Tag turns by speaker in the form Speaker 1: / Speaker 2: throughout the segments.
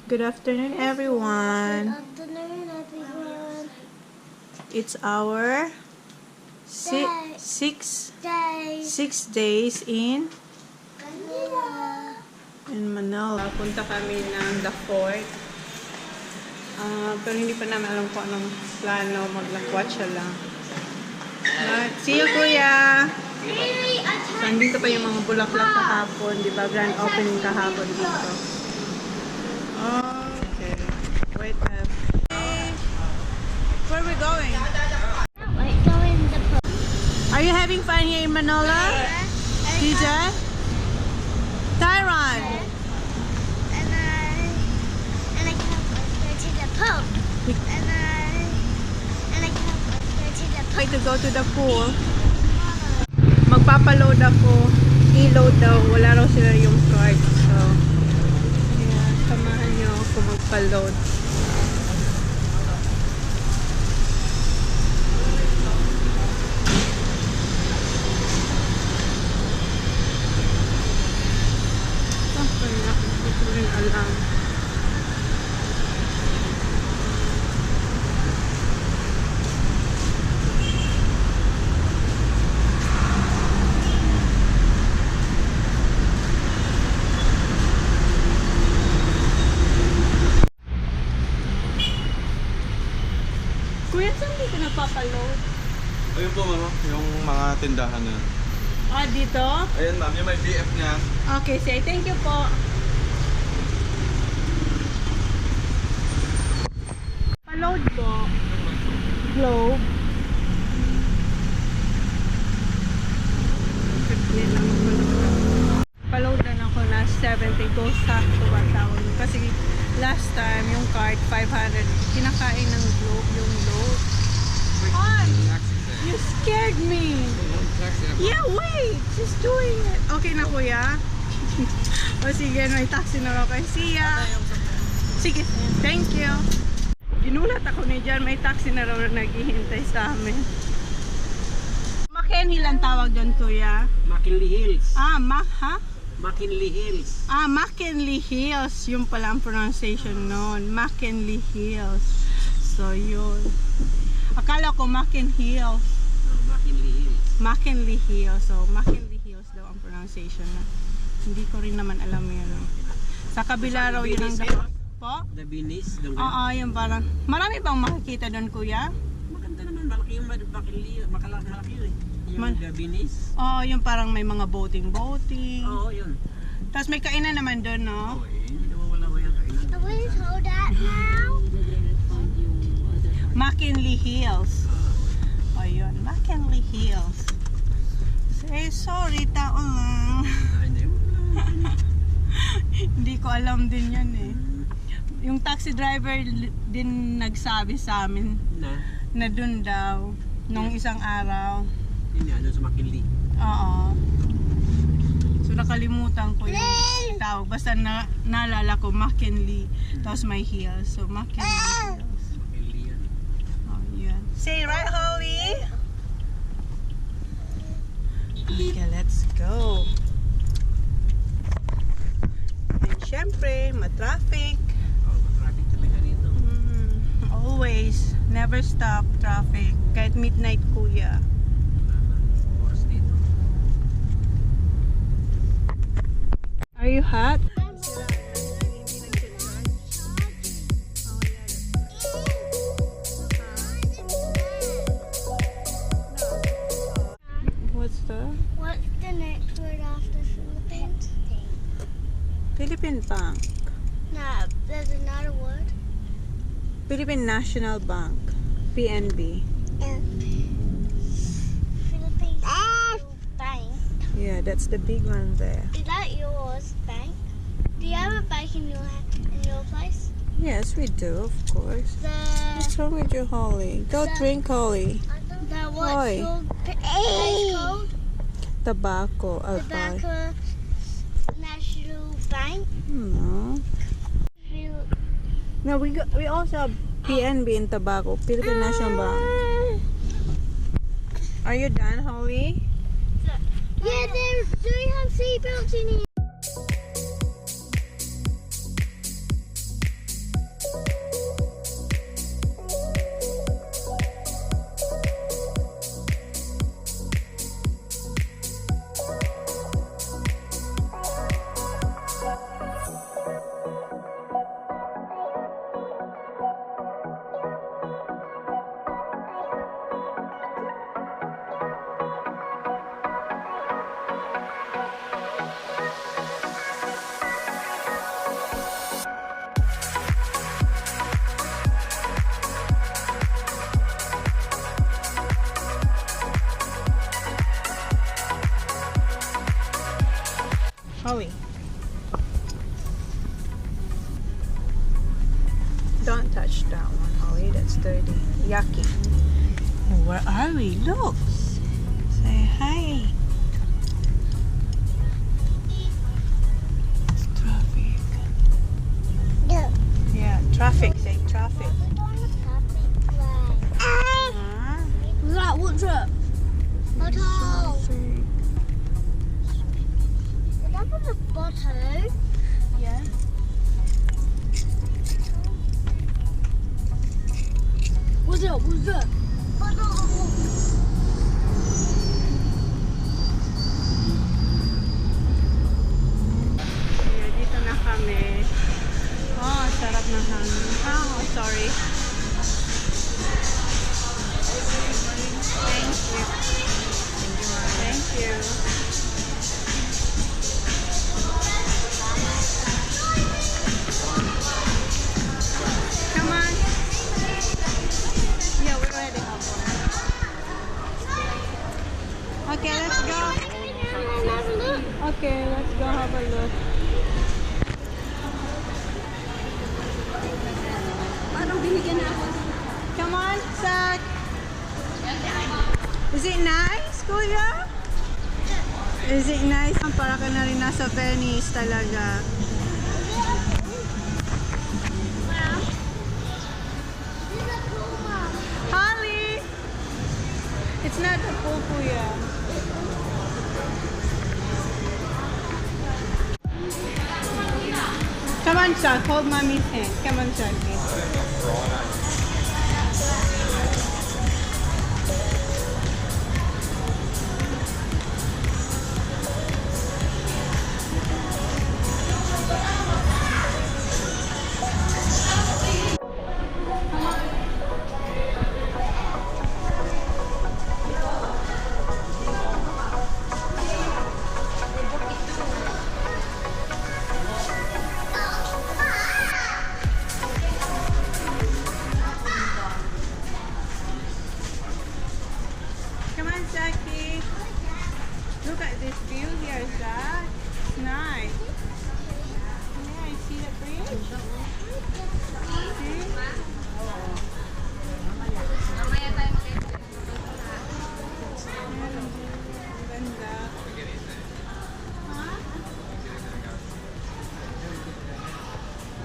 Speaker 1: Good afternoon, everyone.
Speaker 2: Good afternoon, everyone.
Speaker 1: It's our
Speaker 2: Day.
Speaker 1: six days in
Speaker 2: Manila.
Speaker 1: Manila. Punta kami ng The Fort. Pero hindi pa namin alam kung anong plano. Mag-watcha lang. See you, Kuya! So, andito pa yung mga bulaklak kahapon. Di ba? Grand opening kahapon dito. Okay. Wait, where are we going?
Speaker 2: Wait, go in the pool.
Speaker 1: Are you having fun here in Manila? DJ? Tyron!
Speaker 2: And I can't go to the pool. And I can't go to the pool.
Speaker 1: Try to go to the pool. Magpapaload ako. I-load daw. Wala raw sila yung card. So, yeah, samahan nyo ako magpaload. Hindi ko rin alam. Kuya, saan dito nagpapaload?
Speaker 3: Ayun po ma'am, yung mga tindahan na.
Speaker 1: Dito?
Speaker 3: Ayun ma'am, yung may BF niya.
Speaker 1: Okay, say thank you po. Paload po. Globe. Paload na ako na 70 goes sakto ba tawag. Kasi last time yung card 500 kinakain ng globe yung load. On! You scared me! Yeah, wait! She's doing it! Okay na kuya? O sige, may taxi na raw kayo. See ya! Sige, thank you! Ginulat ako ni Jan, may taxi na raw na naghihintay sa amin. McKinley lang tawag doon kuya?
Speaker 4: McKinley Hills.
Speaker 1: Ha?
Speaker 4: McKinley Hills.
Speaker 1: McKinley Hills. Yung pala ang pronunciation noon. McKinley Hills. So, yun. Akala ko McKinley Hills.
Speaker 4: No, McKinley Hills.
Speaker 1: McKinley Hills. So, McKinley Hills daw ang pronunciation na. Hindi ko rin naman alam yun. Sa kabila raw yun ang po?
Speaker 4: The Venice.
Speaker 1: Oo, yung parang marami bang makikita doon kuya?
Speaker 4: Maganda naman. Malaki yung McKinley. Malaki yun eh. Yung The Venice.
Speaker 1: Oo, yung parang may mga boating.
Speaker 4: Oo, yun.
Speaker 1: Tapos may kainan naman doon, no?
Speaker 4: Oo eh. Hindi nawawala ko yung kainan.
Speaker 2: I want to hold that now.
Speaker 1: McKinley Hills. O yun, McKinley Hills. Say sorry, tao lang. Hindi ko alam din yan eh. Yung taxi driver din nagsabi sa amin na dun daw nung isang araw.
Speaker 4: Yun yan, doon sa McKinley.
Speaker 1: Oo. So nakalimutan ko yung tawag. Basta naalala ko McKinley. Tapos may hills. So McKinley Hills.
Speaker 4: McKinley yan.
Speaker 1: Oh, yun. Say right, Holly? Okay, let's go. And syempre, matraffic.
Speaker 4: Oo, traffic talaga dito.
Speaker 1: Always. Never stop traffic. Kahit midnight, kuya.
Speaker 4: Oras dito.
Speaker 1: Are you hot? What's
Speaker 2: What's the next word after Philippines?
Speaker 1: Philippine Bank?
Speaker 2: No, there's another word.
Speaker 1: Philippine National Bank. PNB.
Speaker 2: Philippines Bank.
Speaker 1: Yeah, that's the big one there.
Speaker 2: Is that yours, bank? Do you have a bank in your place?
Speaker 1: Yes, we do, of course. What's wrong with you, Holly? Go drink, Holly.
Speaker 2: The what's
Speaker 1: Oi.
Speaker 2: your place called?
Speaker 1: Tobacco.
Speaker 2: Tobacco National Bank.
Speaker 1: No. No, we also have PNB in Tobacco. Philippine National Bank. Are you done, Holly?
Speaker 2: Yeah, do you have seatbelts in here?
Speaker 1: Howie. Don't touch that one, Howie. That's dirty. Yucky. Where are we? Look. Say hi. It's traffic.
Speaker 2: Yeah.
Speaker 1: Yeah, traffic. Say traffic.
Speaker 2: Right, what's up? Bottle. Is that from the bottle? Yeah. What's up? What's up? Bottle.
Speaker 1: Yeah, dito na kami. Oh, sarap ng hangin. Oh, sorry. Thank you. Thank you. Come on. Yeah, we already have one. Okay, let's go. Okay, let's go have a look.
Speaker 2: Parang binigyan na ako.
Speaker 1: Come on, Zach. Is it nice, Kuya? Is it nice? Para ka na rin nasa Venice talaga. Holly! It's not a pool, Kuya. Come on, Zach. Hold Mommy's hand. Come on, Zachy. Come on, Zachy. Look at this view here, Zach. It's nice. Yeah, you see the bridge? See? Ganda. Huh?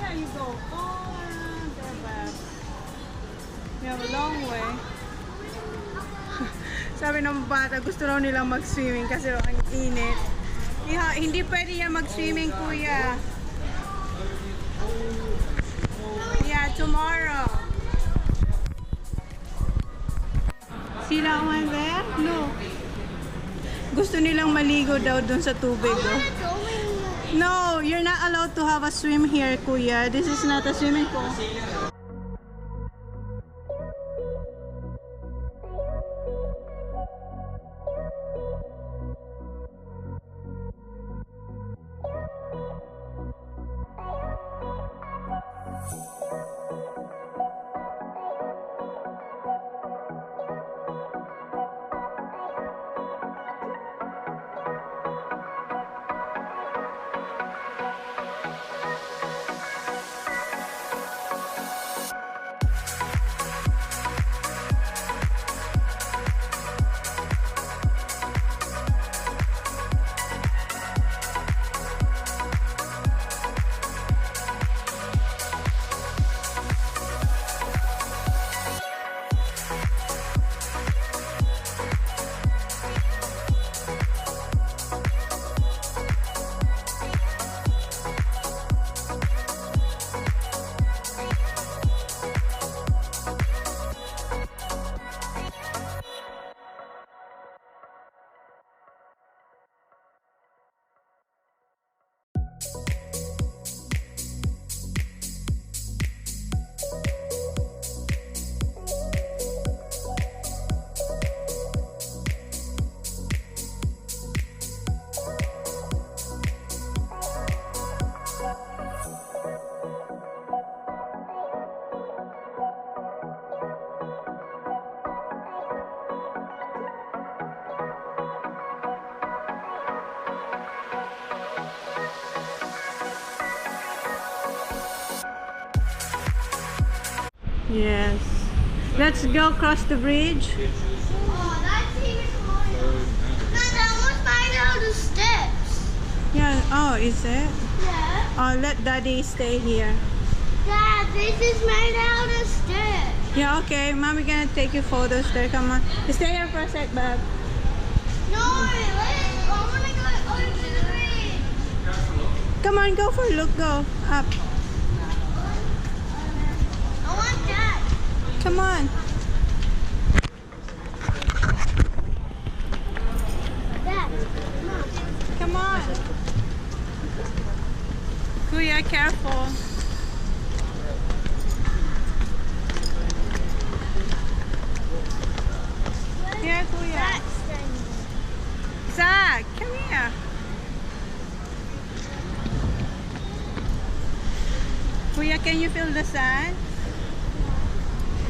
Speaker 1: Yeah, you go all around there back. You have a long way. Sabi ng bata, gusto raw nilang mag-swimming kasi ang init. Hindi pwede yan mag-swimming, Kuya. Yeah, tomorrow. See that one there? Look. Gusto nilang maligo daw dun sa tubig. Oh. No, you're not allowed to have a swim here, Kuya. This is not a swimming pool. Yes. Let's go cross the bridge.
Speaker 2: Oh, that's even harder. Dad, I want to find out the steps.
Speaker 1: Yeah. Oh, is it?
Speaker 2: Yeah.
Speaker 1: Oh, let Daddy stay here.
Speaker 2: Dad, this is made out of steps.
Speaker 1: Yeah, okay. Mommy gonna take you photos there. Come on. Stay here for a sec, Bob.
Speaker 2: No, I want to go over to the bridge.
Speaker 1: Come on, go for a look. Go up.
Speaker 2: I want that.
Speaker 1: Come on.
Speaker 2: Dad, Mom.
Speaker 1: Come on. Kuya, careful. Here, Kuya.
Speaker 2: That's
Speaker 1: Zach, come here. Kuya, can you feel the sand?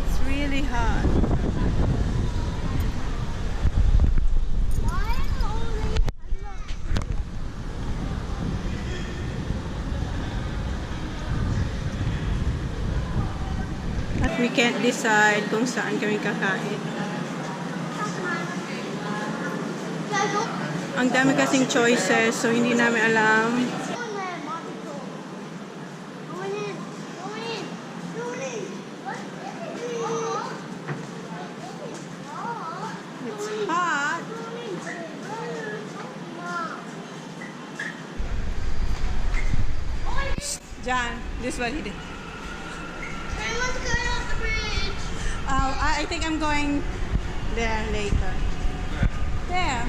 Speaker 1: It's really hot.
Speaker 2: why only
Speaker 1: At we can't decide kung saan kami kakain. Ang dami kasing choices, so hindi namin alam. It's hot. John, this is what he did. I think I'm going there later. There.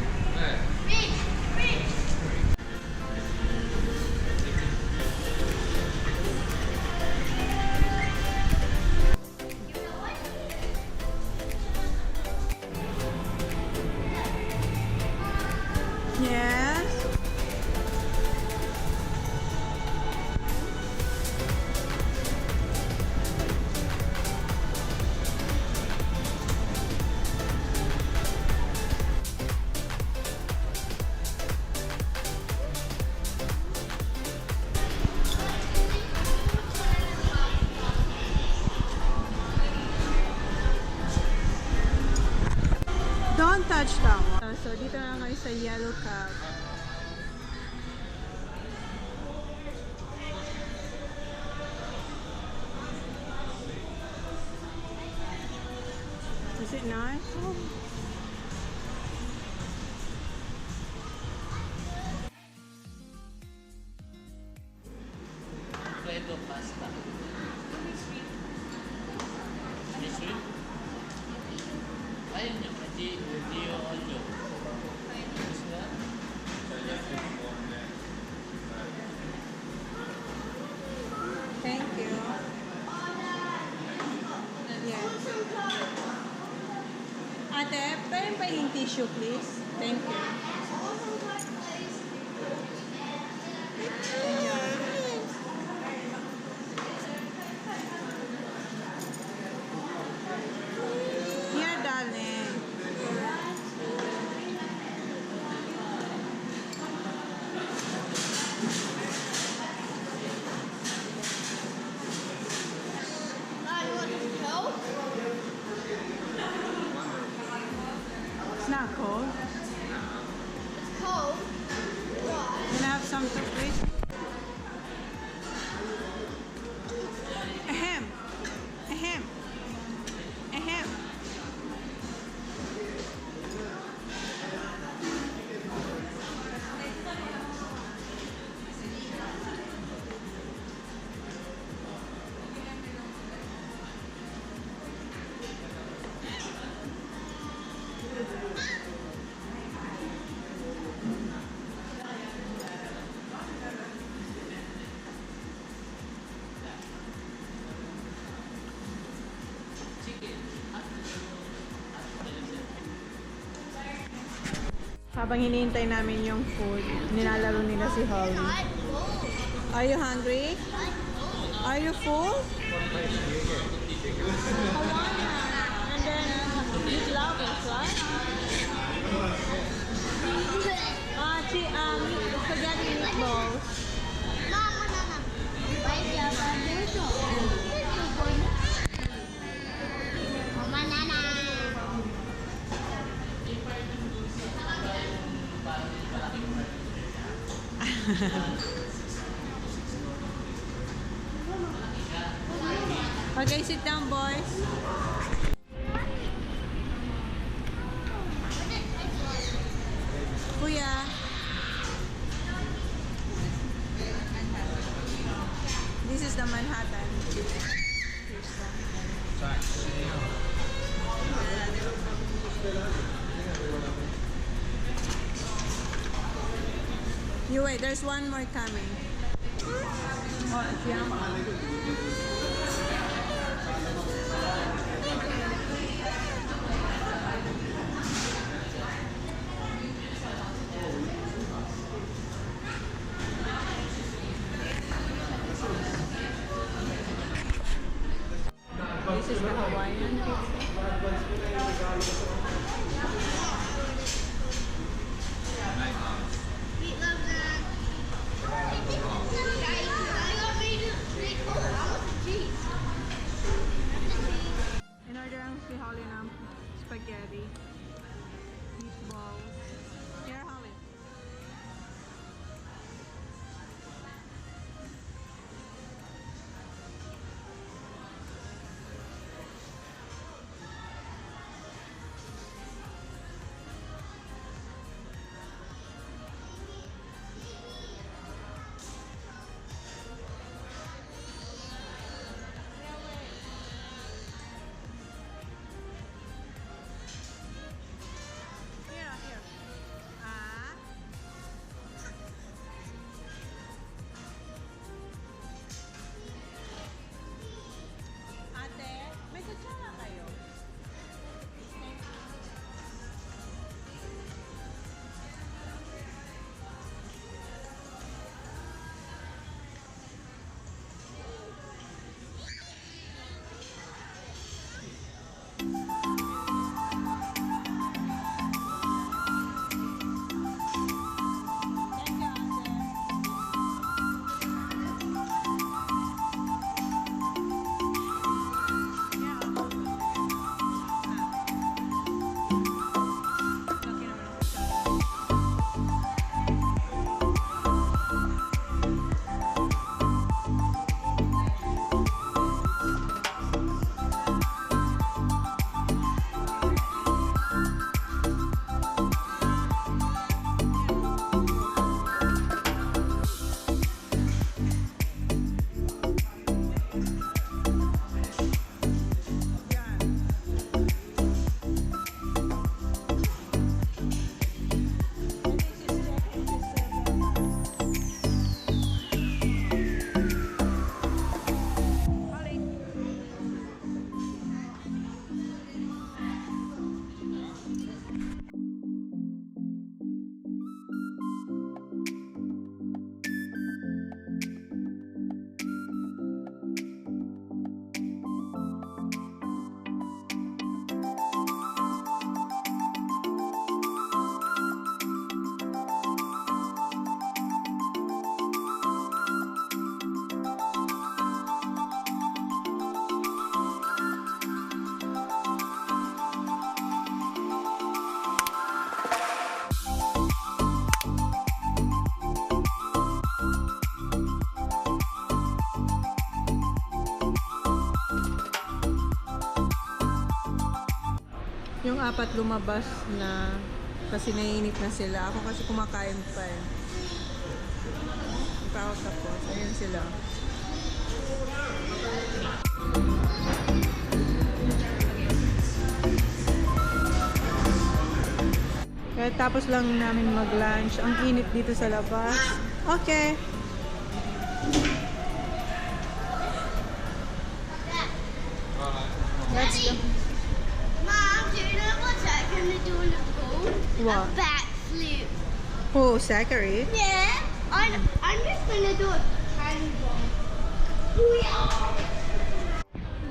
Speaker 1: Yes. Don't touch that one. So, dito na kayo sa Yellow Cab. Is it nice?
Speaker 4: Alfredo pasta. Any sweet? Ayun yun. Hindi yung olyo. Gusto na?
Speaker 1: Thank you. Yes. Ate, pwede pa yung tissue, please? Thank you. Here, darling. It's not cold.
Speaker 2: Cold.
Speaker 1: Can I have some too, please? Ahem. Ahem. Ahem. Habang hinihintay namin yung food, nilalaro nila si Holly. Are you hungry? Are you full? Hawaiian. And then meat lovers, right? Spaghetti meatballs. Okay, sit down, boys. Kuya. This is the Manhattan. Here's the- You wait, there's one more coming. Oh, yeah. This is the Hawaiian pizza.
Speaker 2: We love that.
Speaker 1: In order ang si Holly ng spaghetti, meatballs. Here, Holly. Here, here. Ah. Ate, may kutsara kayo? Thank you, ate. Yeah. Laki naman ang kutsara. Yan. Holly. Yung apat lumabas na kasi naiinip na sila. Ako kasi kumakain pa eh. Tapos, ayun sila. Kaya tapos lang namin mag-lunch. Ang init dito sa labas. Okay. Let's go.
Speaker 2: Mom, do you know what I'm gonna do in the pool?
Speaker 1: What?
Speaker 2: A backflip.
Speaker 1: Oh, Zachary.
Speaker 2: Yeah. I'm just gonna do a tiny one.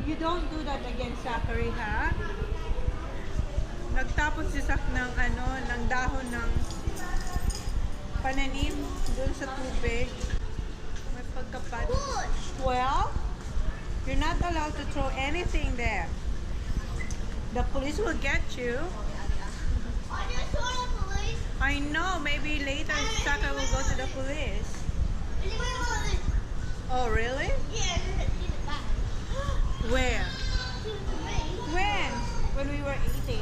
Speaker 1: You don't do that again, Zachary, ha? Nagtapon si Zach ng ng dahon ng pananim doon sa tubig. May pagkapat. Well, you're not allowed to throw anything there. The police will get you.
Speaker 2: I just saw the police.
Speaker 1: I know, maybe later Saka will go to the police. Oh, really? Where? When? When we were eating.